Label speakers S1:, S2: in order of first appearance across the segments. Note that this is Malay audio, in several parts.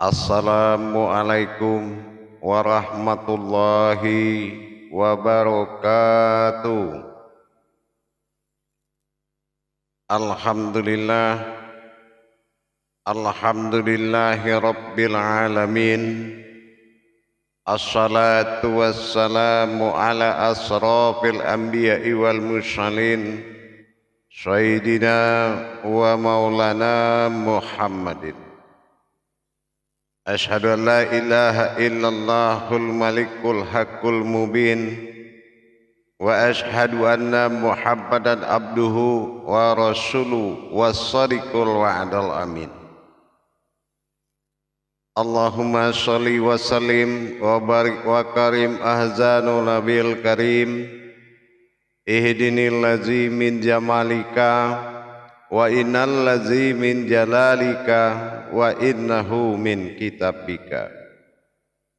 S1: Assalamualaikum warahmatullahi wabarakatuh. Alhamdulillah, alhamdulillahi rabbil alamin. Assalatu wassalamu ala asrafil anbiya'i wal mursalin, sayyidina wa maulana Muhammadin. Asyhadu an la ilaha illallahul malikul haqqul mubin, wa asyhadu anna Muhammadan abduhu wa rasuluhu was-sadiqul wa'dal amin. Allahumma sholli wa sallim wa barik wa karim ahzanul nabil karim, ihdinil ladzi min jamalika wa innal ladzi min jalalika wa innahu min kitabika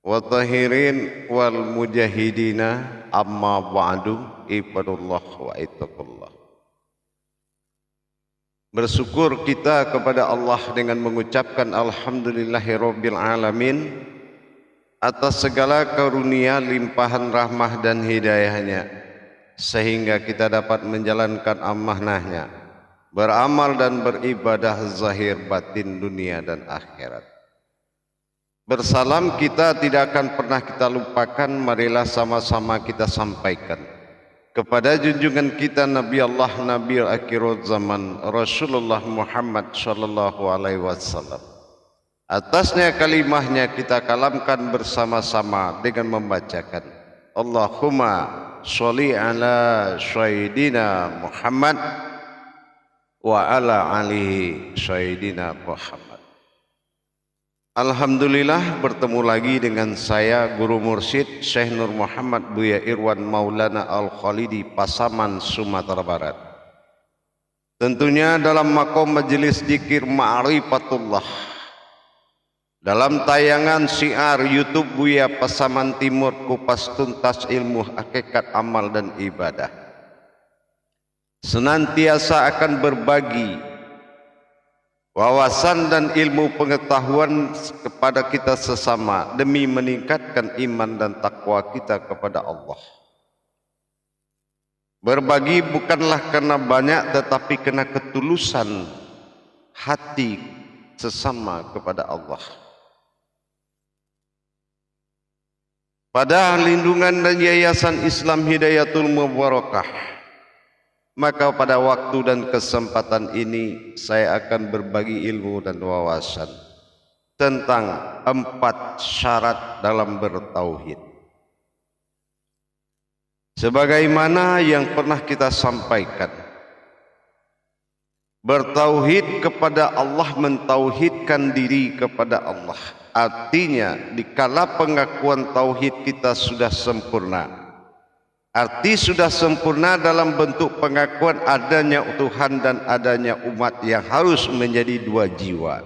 S1: wa tahirin wal mujahidina amma ba'du. Ibadullah wa ittaqullah. Bersyukur kita kepada Allah dengan mengucapkan alhamdulillahirabbil alamin atas segala karunia, limpahan rahmah dan hidayahnya, sehingga kita dapat menjalankan amanahnya, beramal dan beribadah zahir batin dunia dan akhirat. Bersalam kita tidak akan pernah kita lupakan, marilah sama-sama kita sampaikan kepada junjungan kita Nabi Allah, Nabi akhirul zaman, Rasulullah Muhammad sallallahu alaihi wasallam. Atasnya kalimahnya kita kalamkan bersama-sama dengan membacakan Allahumma sholli ala sayyidina Muhammad wa ala alihi sayyidina Muhammad. Alhamdulillah, bertemu lagi dengan saya Guru Mursyid Syekh Nur Muhammad Buya Irwan Maulana Al-Khalidi, Pasaman, Sumatera Barat. Tentunya dalam makom majelis dzikir Ma'rifatullah, dalam tayangan siar YouTube Buya Pasaman Timur, kupas tuntas ilmu hakikat amal dan ibadah. Senantiasa akan berbagi wawasan dan ilmu pengetahuan kepada kita sesama demi meningkatkan iman dan takwa kita kepada Allah. Berbagi bukanlah karena banyak, tetapi karena ketulusan hati sesama kepada Allah. Pada lindungan dan yayasan Islam Hidayatul Mubarakah, maka pada waktu dan kesempatan ini saya akan berbagi ilmu dan wawasan tentang 4 syarat dalam bertauhid. Sebagaimana yang pernah kita sampaikan, bertauhid kepada Allah, mentauhidkan diri kepada Allah, artinya dikala pengakuan tauhid kita sudah sempurna, arti sudah sempurna dalam bentuk pengakuan adanya Tuhan dan adanya umat yang harus menjadi 2 jiwa.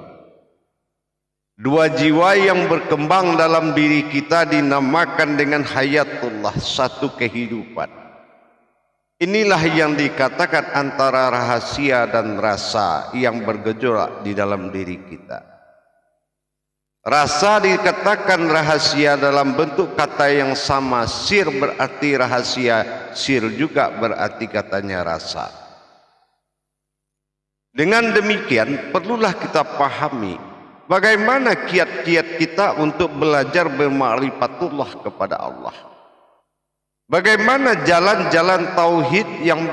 S1: 2 jiwa yang berkembang dalam diri kita dinamakan dengan hayatullah, satu kehidupan. Inilah yang dikatakan antara rahasia dan rasa yang bergejolak di dalam diri kita. Rasa dikatakan rahasia dalam bentuk kata yang sama, sir berarti rahasia, sir juga berarti katanya rasa. Dengan demikian perlulah kita pahami bagaimana kiat-kiat kita untuk belajar berma'rifatullah kepada Allah. Bagaimana jalan-jalan tauhid yang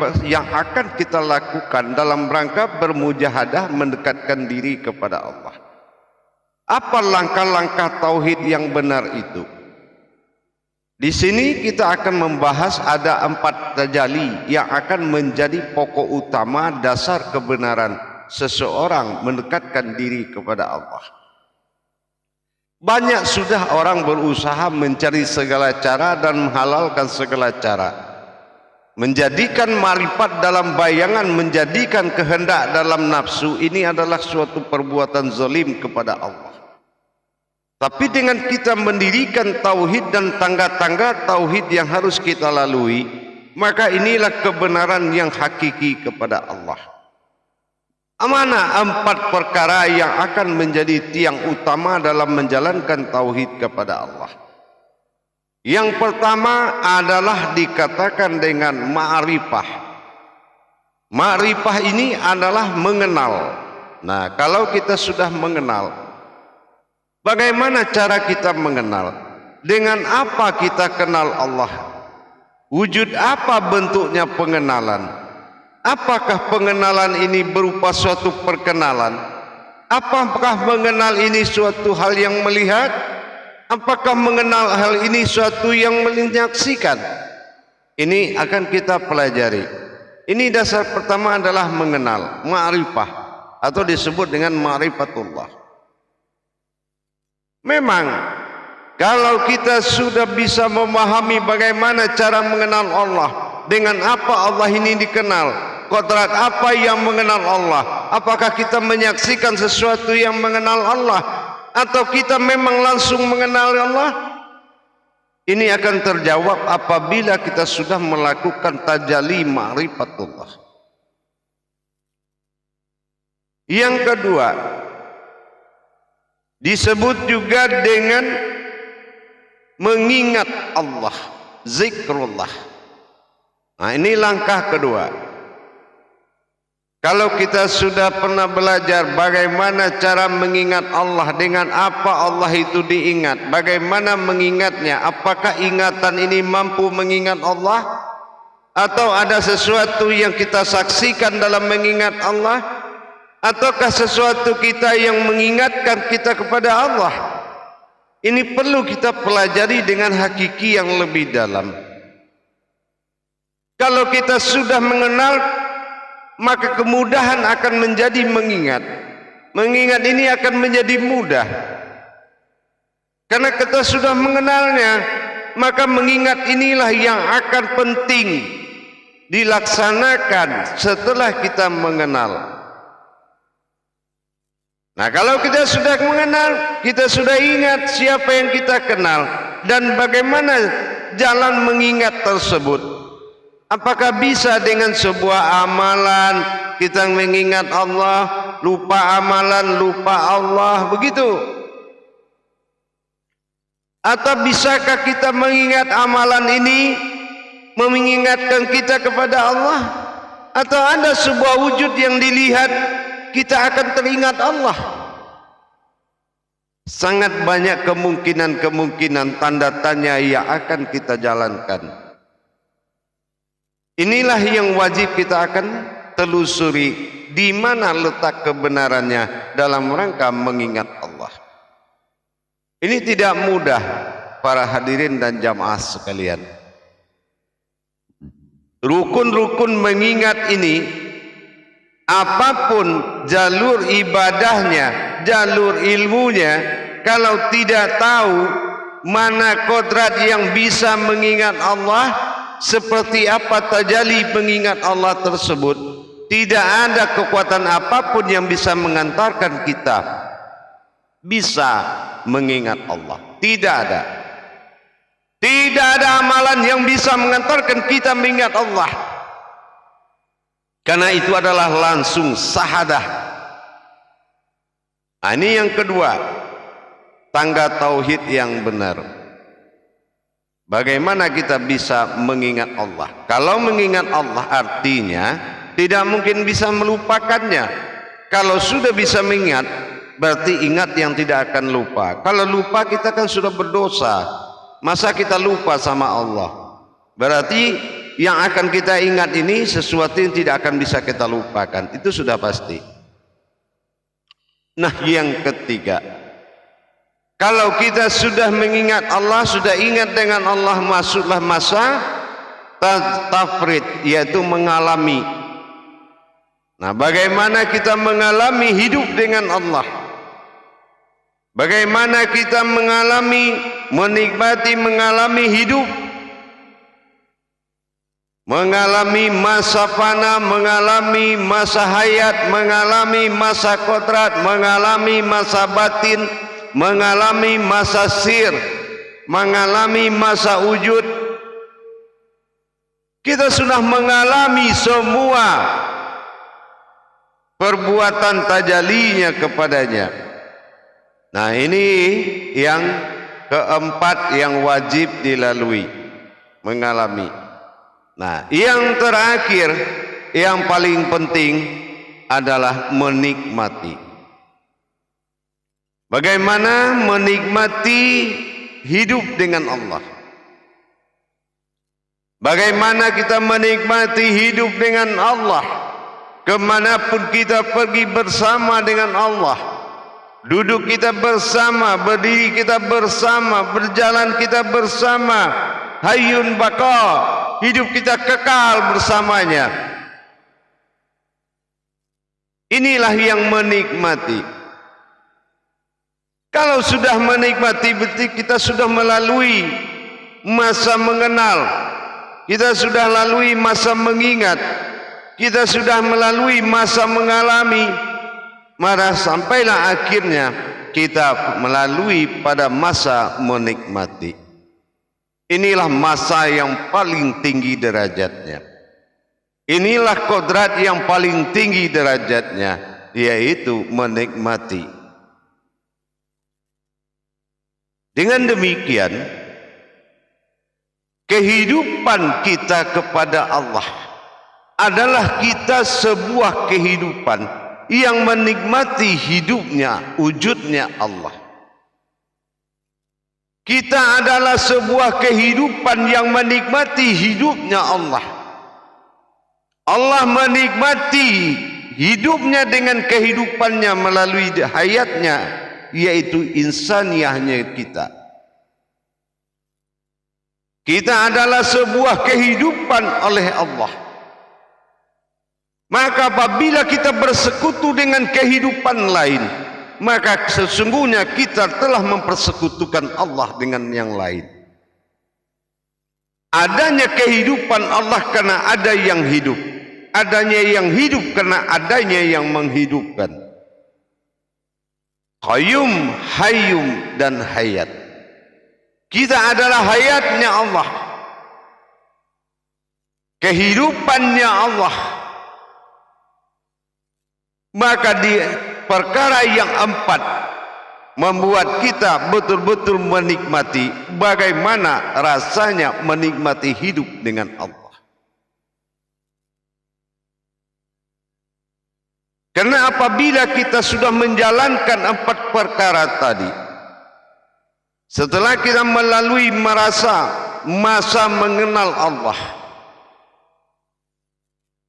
S1: akan kita lakukan dalam rangka bermujahadah mendekatkan diri kepada Allah. Apa langkah-langkah tauhid yang benar itu? Di sini kita akan membahas ada 4 tajalli yang akan menjadi pokok utama dasar kebenaran seseorang mendekatkan diri kepada Allah. Banyak sudah orang berusaha mencari segala cara dan menghalalkan segala cara, menjadikan marifat dalam bayangan, menjadikan kehendak dalam nafsu. Ini adalah suatu perbuatan zalim kepada Allah. Tapi dengan kita mendirikan tauhid dan tangga-tangga tauhid yang harus kita lalui, maka inilah kebenaran yang hakiki kepada Allah. Mana 4 perkara yang akan menjadi tiang utama dalam menjalankan tauhid kepada Allah? Yang pertama adalah dikatakan dengan ma'rifah. Ma'rifah ini adalah mengenal. Nah, kalau kita sudah mengenal, bagaimana cara kita mengenal? Dengan apa kita kenal Allah? Wujud apa bentuknya pengenalan? Apakah pengenalan ini berupa suatu perkenalan? Apakah mengenal ini suatu hal yang melihat? Apakah mengenal hal ini suatu yang menyaksikan? Ini akan kita pelajari. Ini dasar pertama adalah mengenal, ma'rifah, atau disebut dengan ma'rifatullah. Memang kalau kita sudah bisa memahami bagaimana cara mengenal Allah, dengan apa Allah ini dikenal, kodrat apa yang mengenal Allah, apakah kita menyaksikan sesuatu yang mengenal Allah, atau kita memang langsung mengenal Allah? Ini akan terjawab apabila kita sudah melakukan tajalli ma'rifatullah. Yang kedua, disebut juga dengan mengingat Allah, zikrullah. Nah, ini langkah kedua. Kalau kita sudah pernah belajar bagaimana cara mengingat Allah, dengan apa Allah itu diingat, bagaimana mengingatnya, apakah ingatan ini mampu mengingat Allah, atau ada sesuatu yang kita saksikan dalam mengingat Allah, ataukah sesuatu kita yang mengingatkan kita kepada Allah? Ini perlu kita pelajari dengan hakiki yang lebih dalam. Kalau kita sudah mengenal, maka kemudahan akan menjadi mengingat. Mengingat ini akan menjadi mudah. Karena kita sudah mengenalnya, maka mengingat inilah yang akan penting dilaksanakan setelah kita mengenal. Nah, kalau kita sudah mengenal, kita sudah ingat siapa yang kita kenal dan bagaimana jalan mengingat tersebut. Apakah bisa dengan sebuah amalan kita mengingat Allah, lupa amalan, lupa Allah, begitu? Atau bisakah kita mengingat amalan ini mengingatkan kita kepada Allah? Atau ada sebuah wujud yang dilihat kita akan teringat Allah? Sangat banyak kemungkinan-kemungkinan tanda tanya yang akan kita jalankan. Inilah yang wajib kita akan telusuri, di mana letak kebenarannya dalam rangka mengingat Allah. Ini tidak mudah para hadirin dan jamaah sekalian. Rukun-rukun mengingat ini, apapun jalur ibadahnya, jalur ilmunya, kalau tidak tahu mana kodrat yang bisa mengingat Allah, seperti apa tajalli mengingat Allah tersebut, tidak ada kekuatan apapun yang bisa mengantarkan kita bisa mengingat Allah. Tidak ada. Tidak ada amalan yang bisa mengantarkan kita mengingat Allah. Karena itu adalah langsung sahadah. Nah, ini yang kedua, tangga tauhid yang benar. Bagaimana kita bisa mengingat Allah? Kalau mengingat Allah artinya tidak mungkin bisa melupakannya. Kalau sudah bisa mengingat, berarti ingat yang tidak akan lupa. Kalau lupa, kita kan sudah berdosa. Masa kita lupa sama Allah? Berarti yang akan kita ingat ini sesuatu yang tidak akan bisa kita lupakan. Itu sudah pasti. Nah, yang ketiga, kalau kita sudah mengingat Allah, sudah ingat dengan Allah, masuklah masa tafrid, yaitu mengalami. Nah, bagaimana kita mengalami hidup dengan Allah? Bagaimana kita mengalami, menikmati, mengalami hidup? Mengalami masa fana, mengalami masa hayat, mengalami masa kodrat, mengalami masa batin, mengalami masa sir, mengalami masa wujud. Kita sudah mengalami semua perbuatan tajalinya kepadanya. Nah, ini yang keempat yang wajib dilalui, mengalami. Nah, yang terakhir, yang paling penting adalah menikmati. Bagaimana menikmati hidup dengan Allah? Bagaimana kita menikmati hidup dengan Allah? Kemanapun kita pergi bersama dengan Allah, duduk kita bersama, berdiri kita bersama, berjalan kita bersama, hayyun baqa, hidup kita kekal bersamanya. Inilah yang menikmati. Kalau sudah menikmati, berarti kita sudah melalui masa mengenal, kita sudah lalui masa mengingat, kita sudah melalui masa mengalami, maka sampailah akhirnya kita melalui pada masa menikmati. Inilah masa yang paling tinggi derajatnya. Inilah kodrat yang paling tinggi derajatnya, yaitu menikmati. Dengan demikian, kehidupan kita kepada Allah adalah kita sebuah kehidupan yang menikmati hidupnya, wujudnya Allah. Kita adalah sebuah kehidupan yang menikmati hidupnya Allah. Allah menikmati hidupnya dengan kehidupannya melalui hayatnya, yaitu insaniyahnya kita. Kita adalah sebuah kehidupan oleh Allah. Maka apabila kita bersekutu dengan kehidupan lain, maka sesungguhnya kita telah mempersekutukan Allah dengan yang lain. Adanya kehidupan Allah karena ada yang hidup. Adanya yang hidup karena adanya yang menghidupkan. Qayyum, hayyum, dan hayat. Kita adalah hayatnya Allah, kehidupannya Allah. Maka di perkara yang empat membuat kita betul-betul menikmati bagaimana rasanya menikmati hidup dengan Allah. Karena apabila kita sudah menjalankan empat perkara tadi, setelah kita melalui masa mengenal Allah,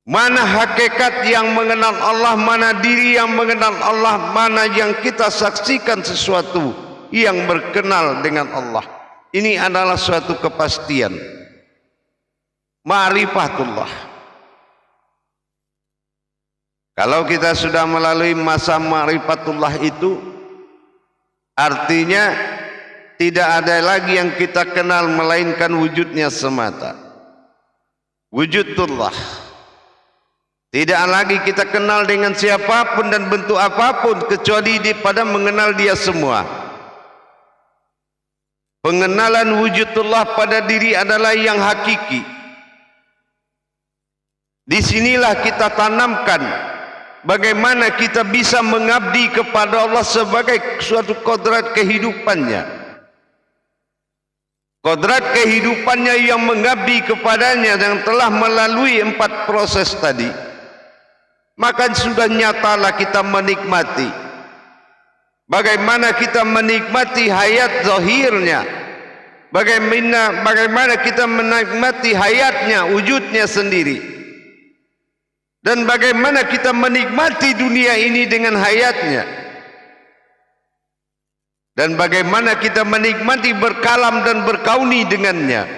S1: mana hakikat yang mengenal Allah, mana diri yang mengenal Allah, mana yang kita saksikan sesuatu yang berkenal dengan Allah. Ini adalah suatu kepastian, ma'rifatullah. Kalau kita sudah melalui masa ma'rifatullah itu, artinya tidak ada lagi yang kita kenal melainkan wujudnya semata, wujudullah. Tidak lagi kita kenal dengan siapapun dan bentuk apapun kecuali pada mengenal dia semua. Pengenalan wujudullah pada diri adalah yang hakiki. Disinilah kita tanamkan bagaimana kita bisa mengabdi kepada Allah sebagai suatu kodrat kehidupannya. Kodrat kehidupannya yang mengabdi kepadanya yang telah melalui empat proses tadi. Maka sudah nyatalah kita menikmati. Bagaimana kita menikmati hayat zahirnya. Bagaimana kita menikmati hayatnya, wujudnya sendiri. Dan bagaimana kita menikmati dunia ini dengan hayatnya. Dan bagaimana kita menikmati berkalam dan berkauni dengannya.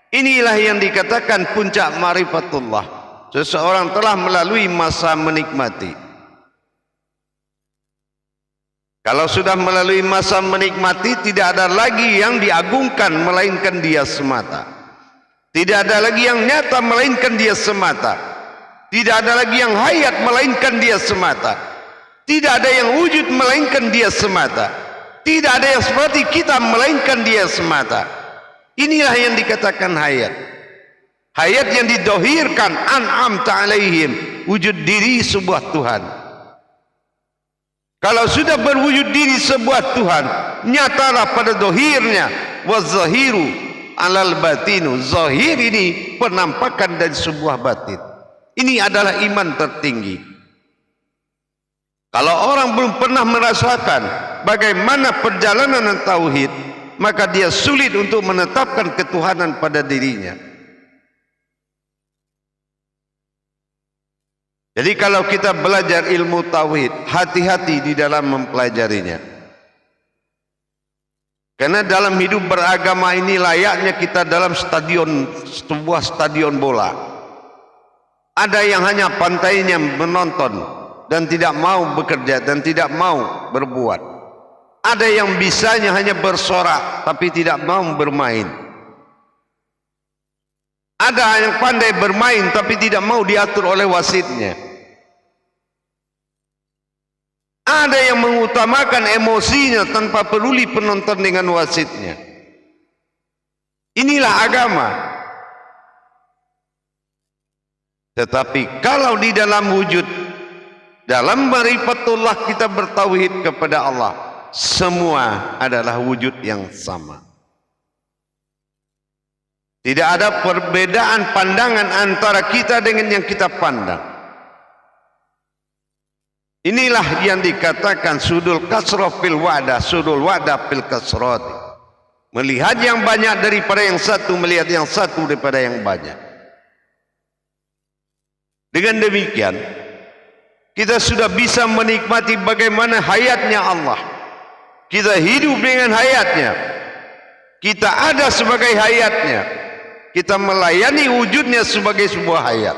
S1: Inilah yang dikatakan puncak ma'rifatullah. Seseorang telah melalui masa menikmati. Kalau sudah melalui masa menikmati, tidak ada lagi yang diagungkan melainkan dia semata. Tidak ada lagi yang nyata melainkan dia semata. Tidak ada lagi yang hayat melainkan dia semata. Tidak ada yang wujud melainkan dia semata. Tidak ada yang seperti kita melainkan dia semata. Inilah yang dikatakan hayat. Hayat yang didohirkan, an'amta alaihim, wujud diri sebuah Tuhan. Kalau sudah berwujud diri sebuah Tuhan, nyatalah pada zahirnya, wa zahiru alal batinu. Zahir ini penampakan dari sebuah batin. Ini adalah iman tertinggi. Kalau orang belum pernah merasakan bagaimana perjalanan tauhid, maka dia sulit untuk menetapkan ketuhanan pada dirinya. Jadi kalau kita belajar ilmu tauhid, hati-hati di dalam mempelajarinya. Karena dalam hidup beragama ini layaknya kita dalam sebuah stadion bola. Ada yang hanya pantainya menonton dan tidak mau bekerja dan tidak mau berbuat. Ada yang bisanya hanya bersorak tapi tidak mau bermain. Ada yang pandai bermain tapi tidak mau diatur oleh wasitnya. Ada yang mengutamakan emosinya tanpa peduli penonton dengan wasitnya. Inilah agama. Tetapi kalau di dalam wujud, dalam ma'rifatullah kita bertauhid kepada Allah, semua adalah wujud yang sama. Tidak ada perbedaan pandangan antara kita dengan yang kita pandang. Inilah yang dikatakan sudul kasrah fil wa'dah, sudul wa'dah fil kasrati. Melihat yang banyak daripada yang satu, melihat yang satu daripada yang banyak. Dengan demikian, kita sudah bisa menikmati bagaimana hayatnya Allah. Kita hidup dengan hayatnya. Kita ada sebagai hayatnya. Kita melayani wujudnya sebagai sebuah hayat.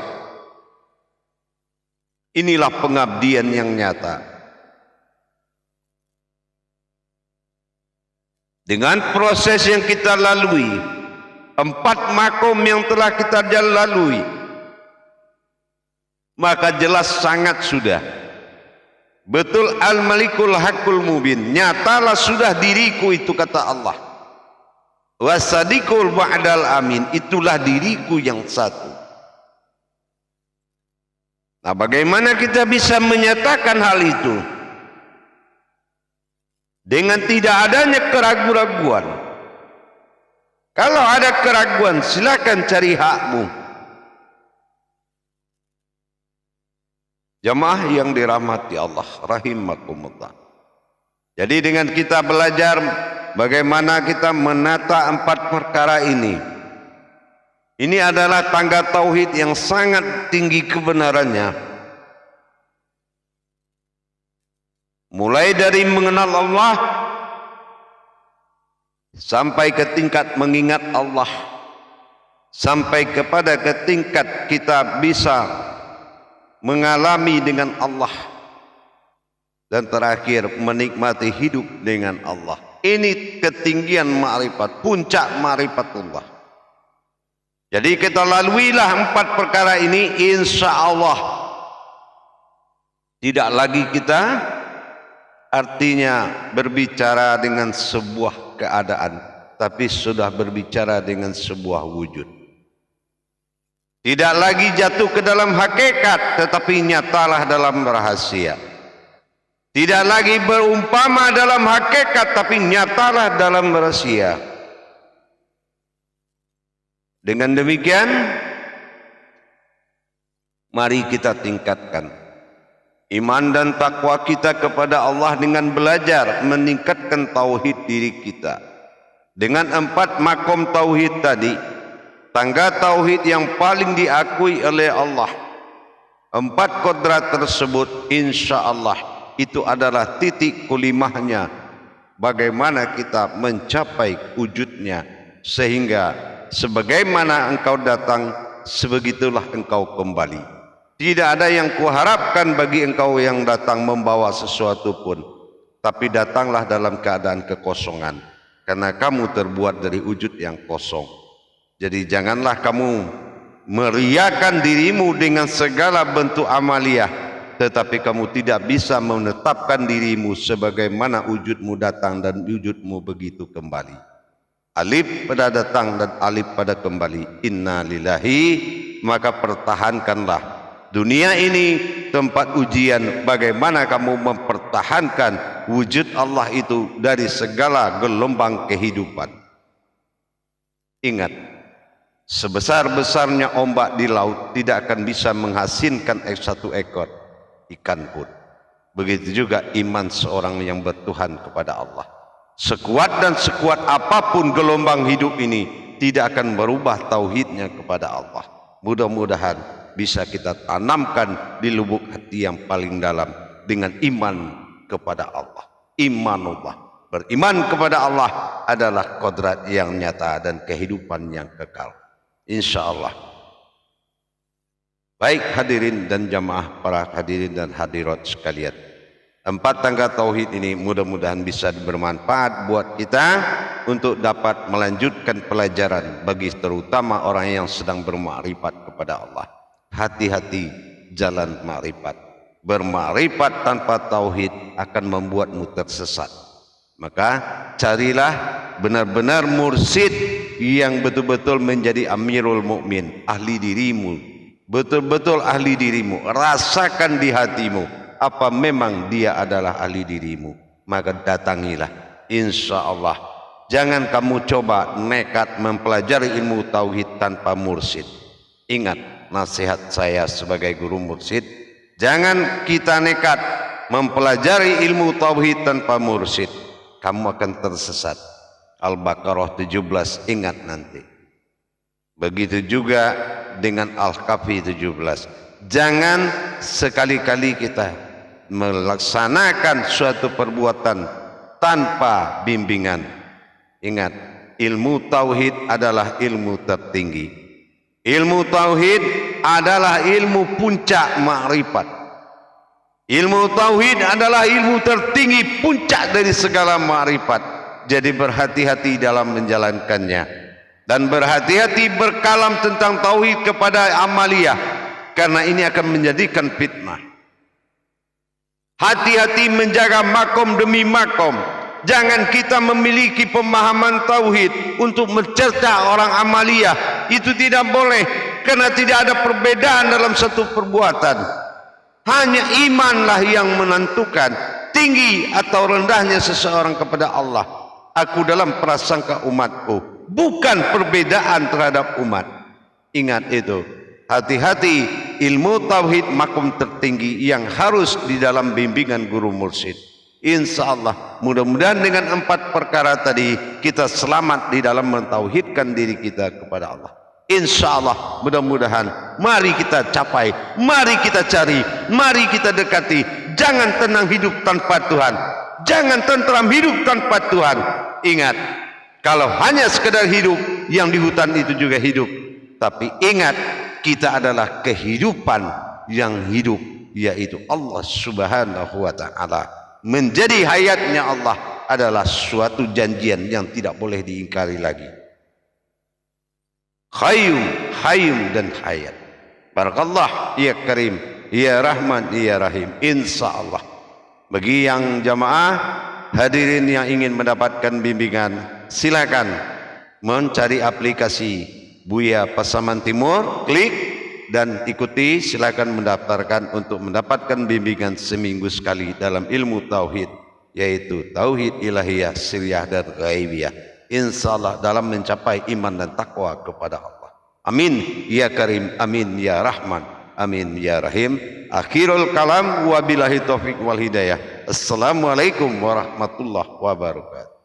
S1: Inilah pengabdian yang nyata. Dengan proses yang kita lalui, 4 makom yang telah kita lalui, maka jelas sangat sudah. Betul al-malikul haqqul mubin. Nyatalah sudah diriku itu, kata Allah. Wasadikul ba'dal amin. Itulah diriku yang satu. Nah, bagaimana kita bisa menyatakan hal itu? Dengan tidak adanya keraguan-raguan. Kalau ada keraguan, silakan cari hakmu. Jamaah yang dirahmati Allah rahimakumullah. Jadi dengan kita belajar bagaimana kita menata 4 perkara ini. Ini adalah tangga tauhid yang sangat tinggi kebenarannya. Mulai dari mengenal Allah sampai ke tingkat mengingat Allah, sampai kepada ke tingkat kita bisa mengalami dengan Allah, dan terakhir menikmati hidup dengan Allah. Ini ketinggian ma'rifat, puncak ma'rifatullah. Jadi kita laluilah 4 perkara ini, insya Allah tidak lagi kita artinya berbicara dengan sebuah keadaan, tapi sudah berbicara dengan sebuah wujud. Tidak lagi jatuh ke dalam hakikat, tetapi nyatalah dalam rahasia. Tidak lagi berumpama dalam hakikat, tapi nyatalah dalam rahasia. Dengan demikian, mari kita tingkatkan iman dan takwa kita kepada Allah dengan belajar meningkatkan tauhid diri kita. Dengan 4 makom tauhid tadi, tangga tauhid yang paling diakui oleh Allah, 4 kodrat tersebut insya Allah itu adalah titik kulimahnya bagaimana kita mencapai wujudnya, sehingga sebagaimana engkau datang, sebegitulah engkau kembali. Tidak ada yang kuharapkan bagi engkau yang datang membawa sesuatu pun, tapi datanglah dalam keadaan kekosongan, karena kamu terbuat dari wujud yang kosong. Jadi janganlah kamu meriakan dirimu dengan segala bentuk amaliyah, tetapi kamu tidak bisa menetapkan dirimu sebagaimana wujudmu datang dan wujudmu begitu kembali. Alif pada datang dan alif pada kembali. Inna lillahi, maka pertahankanlah Dunia ini tempat ujian bagaimana kamu mempertahankan wujud Allah itu dari segala gelombang kehidupan. Ingat, sebesar-besarnya ombak di laut tidak akan bisa menghasilkan satu ekor ikan pun. Begitu juga iman seorang yang bertuhan kepada Allah. Sekuat dan sekuat apapun gelombang hidup ini tidak akan berubah tauhidnya kepada Allah. Mudah-mudahan bisa kita tanamkan di lubuk hati yang paling dalam dengan iman kepada Allah. Imanullah, beriman kepada Allah adalah kodrat yang nyata dan kehidupan yang kekal, insya Allah. Baik hadirin dan jamaah, para hadirin dan hadirat sekalian, 4 tangga tauhid ini mudah-mudahan bisa bermanfaat buat kita untuk dapat melanjutkan pelajaran bagi terutama orang yang sedang bermakrifat kepada Allah. Hati-hati jalan makrifat. Bermakrifat tanpa tauhid akan membuatmu tersesat. Maka carilah benar-benar mursyid yang betul-betul menjadi amirul mukmin, ahli dirimu, betul-betul ahli dirimu. Rasakan di hatimu apa memang dia adalah ahli dirimu, maka datangilah, insya Allah. Jangan kamu coba nekat mempelajari ilmu tauhid tanpa mursyid. Ingat nasihat saya sebagai guru mursyid, jangan kita nekat mempelajari ilmu tauhid tanpa mursyid, kamu akan tersesat. Al-Baqarah 17, ingat nanti. Begitu juga dengan Al-Kahfi 17. Jangan sekali-kali kita melaksanakan suatu perbuatan tanpa bimbingan. Ingat, ilmu tauhid adalah ilmu tertinggi. Ilmu tauhid adalah ilmu puncak makrifat. Ilmu tauhid adalah ilmu tertinggi, puncak dari segala makrifat. Jadi berhati-hati dalam menjalankannya, dan berhati-hati berkalam tentang tauhid kepada amaliyah, karena ini akan menjadikan fitnah. Hati-hati menjaga makom demi makom. Jangan kita memiliki pemahaman tauhid untuk mencerca orang amaliyah. Itu tidak boleh, karena tidak ada perbedaan dalam satu perbuatan. Hanya imanlah yang menentukan tinggi atau rendahnya seseorang kepada Allah. Aku dalam prasangka umatku, bukan perbedaan terhadap umat. Ingat itu. Hati-hati, ilmu tauhid makom tertinggi yang harus di dalam bimbingan guru mursyid. Insya Allah, mudah-mudahan dengan 4 perkara tadi kita selamat di dalam mentauhidkan diri kita kepada Allah. Insya Allah, mudah-mudahan mari kita capai, mari kita cari, mari kita dekati. Jangan tenang hidup tanpa Tuhan, jangan tentram hidup tanpa Tuhan. Ingat, kalau hanya sekedar hidup, yang di hutan itu juga hidup. Tapi ingat, kita adalah kehidupan yang hidup, yaitu Allah Subhanahu wa Ta'ala. Menjadi hayatnya Allah adalah suatu janjian yang tidak boleh diingkari lagi. Hayyum dan hayat. Barakallah ya Karim, ya Rahman, ya Rahim. Insya Allah. Bagi yang jamaah hadirin yang ingin mendapatkan bimbingan, silakan mencari aplikasi Buya Pasaman Timur, klik dan ikuti. Silakan mendaftarkan untuk mendapatkan bimbingan seminggu sekali dalam ilmu tauhid, yaitu tauhid ilahiyah, sirriyah dan ghaibiyah. Insyaallah dalam mencapai iman dan takwa kepada Allah. Amin ya Karim, amin ya Rahman, amin ya Rahim. Akhirul kalam, wabillahi taufiq wal hidayah. Assalamualaikum warahmatullahi wabarakatuh.